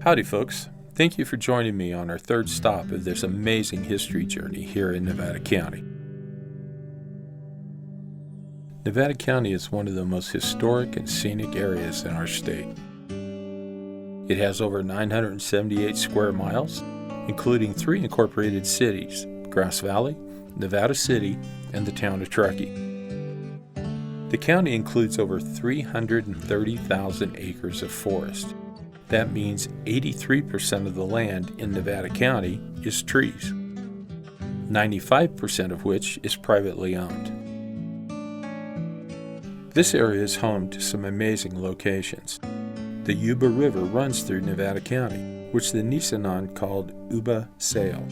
Howdy, folks. Thank you for joining me on our third stop of this amazing history journey here in Nevada County. Nevada County is one of the most historic and scenic areas in our state. It has over 978 square miles, including 3 incorporated cities, Grass Valley, Nevada City, and the town of Truckee. The county includes over 330,000 acres of forest. That means 83% of the land in Nevada County is trees, 95% of which is privately owned. This area is home to some amazing locations. The Yuba River runs through Nevada County, which the Nisenan called Uba Sail.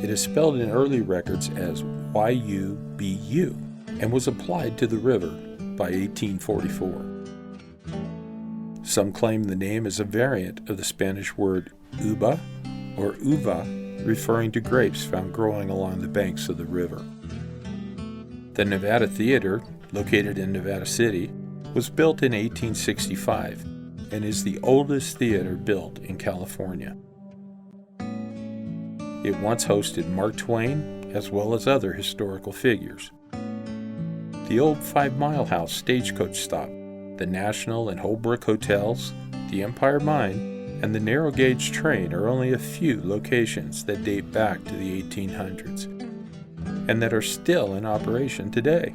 It is spelled in early records as Y-U-B-U and was applied to the river by 1844. Some claim the name is a variant of the Spanish word uba or uva, referring to grapes found growing along the banks of the river. The Nevada Theater, located in Nevada City, was built in 1865 and is the oldest theater built in California. It once hosted Mark Twain as well as other historical figures. The old 5 Mile House stagecoach stop, the National and Holbrook Hotels, the Empire Mine, and the narrow gauge train are only a few locations that date back to the 1800s and that are still in operation today.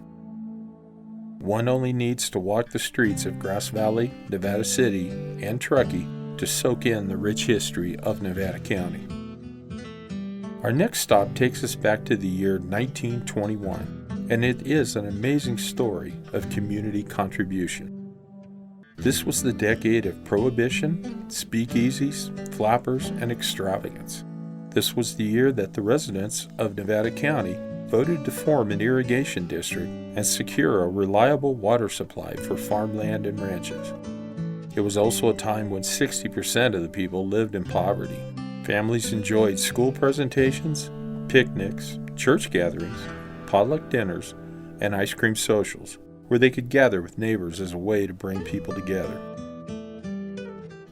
One only needs to walk the streets of Grass Valley, Nevada City, and Truckee to soak in the rich history of Nevada County. Our next stop takes us back to the year 1921, and it is an amazing story of community contribution. This was the decade of prohibition, speakeasies, flappers, and extravagance. This was the year that the residents of Nevada County voted to form an irrigation district and secure a reliable water supply for farmland and ranches. It was also a time when 60% of the people lived in poverty. Families enjoyed school presentations, picnics, church gatherings, potluck dinners, and ice cream socials, where they could gather with neighbors as a way to bring people together.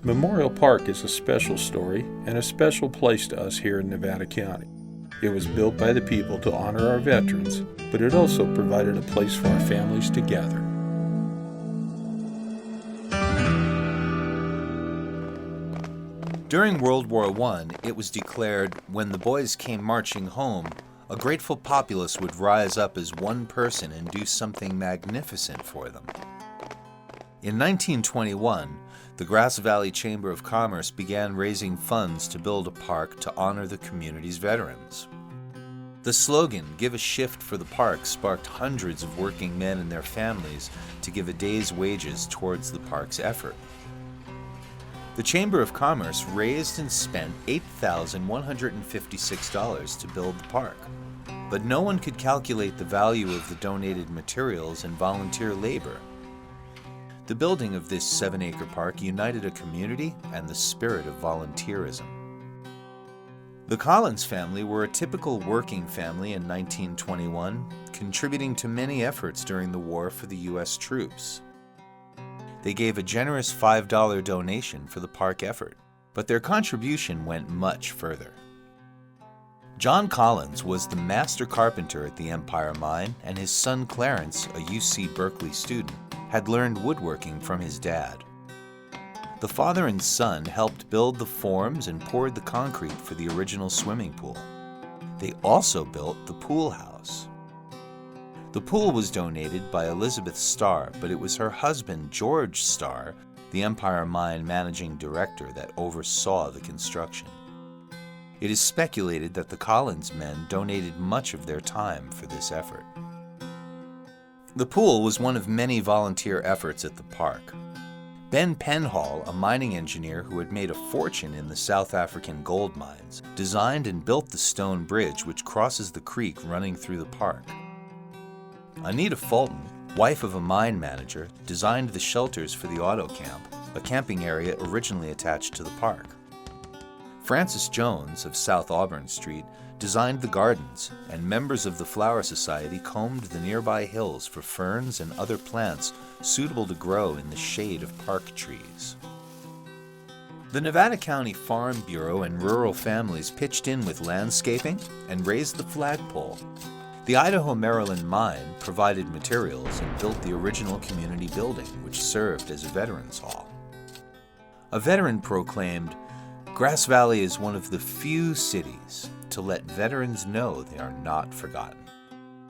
Memorial Park is a special story and a special place to us here in Nevada County. It was built by the people to honor our veterans, but it also provided a place for our families to gather. During World War I, it was declared, when the boys came marching home, a grateful populace would rise up as one person and do something magnificent for them. In 1921, the Grass Valley Chamber of Commerce began raising funds to build a park to honor the community's veterans. The slogan, "Give a shift for the park," sparked hundreds of working men and their families to give a day's wages towards the park's effort. The Chamber of Commerce raised and spent $8,156 to build the park, but no one could calculate the value of the donated materials and volunteer labor. The building of this 7-acre park united a community and the spirit of volunteerism. The Collins family were a typical working family in 1921, contributing to many efforts during the war for the U.S. troops. They gave a generous $5 donation for the park effort, but their contribution went much further. John Collins was the master carpenter at the Empire Mine, and his son Clarence, a UC Berkeley student, had learned woodworking from his dad. The father and son helped build the forms and poured the concrete for the original swimming pool. They also built the pool house. The pool was donated by Elizabeth Starr, but it was her husband, George Starr, the Empire Mine managing director, that oversaw the construction. It is speculated that the Collins men donated much of their time for this effort. The pool was one of many volunteer efforts at the park. Ben Penhall, a mining engineer who had made a fortune in the South African gold mines, designed and built the stone bridge which crosses the creek running through the park. Anita Fulton, wife of a mine manager, designed the shelters for the auto camp, a camping area originally attached to the park. Francis Jones of South Auburn Street designed the gardens, and members of the Flower Society combed the nearby hills for ferns and other plants suitable to grow in the shade of park trees. The Nevada County Farm Bureau and rural families pitched in with landscaping and raised the flagpole. The Idaho-Maryland mine provided materials and built the original community building, which served as a veterans hall. A veteran proclaimed, "Grass Valley is one of the few cities to let veterans know they are not forgotten."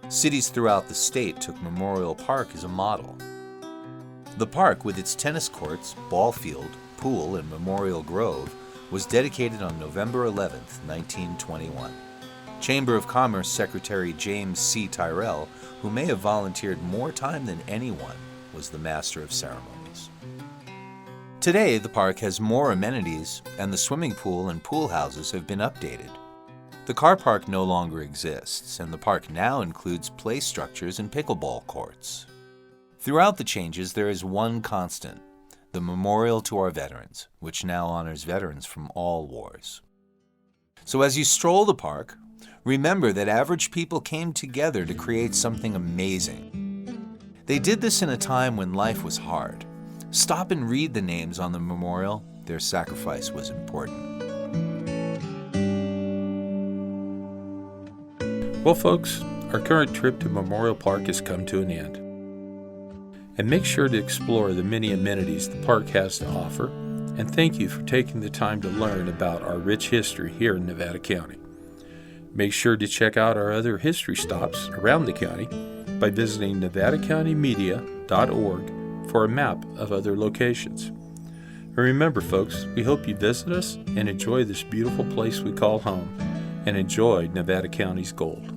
Cities throughout the state took Memorial Park as a model. The park, with its tennis courts, ball field, pool, and Memorial Grove, was dedicated on November 11, 1921. Chamber of Commerce Secretary James C. Tyrrell, who may have volunteered more time than anyone, was the master of ceremonies. Today, the park has more amenities, and the swimming pool and pool houses have been updated. The car park no longer exists, and the park now includes play structures and pickleball courts. Throughout the changes, there is one constant: the memorial to our veterans, which now honors veterans from all wars. So as you stroll the park, remember that average people came together to create something amazing. They did this in a time when life was hard. Stop and read the names on the memorial. Their sacrifice was important. Well, folks, our current trip to Memorial Park has come to an end. And make sure to explore the many amenities the park has to offer, and thank you for taking the time to learn about our rich history here in Nevada County. Make sure to check out our other history stops around the county by visiting nevadacountymedia.org for a map of other locations. And remember, folks, we hope you visit us and enjoy this beautiful place we call home, and enjoy Nevada County's gold.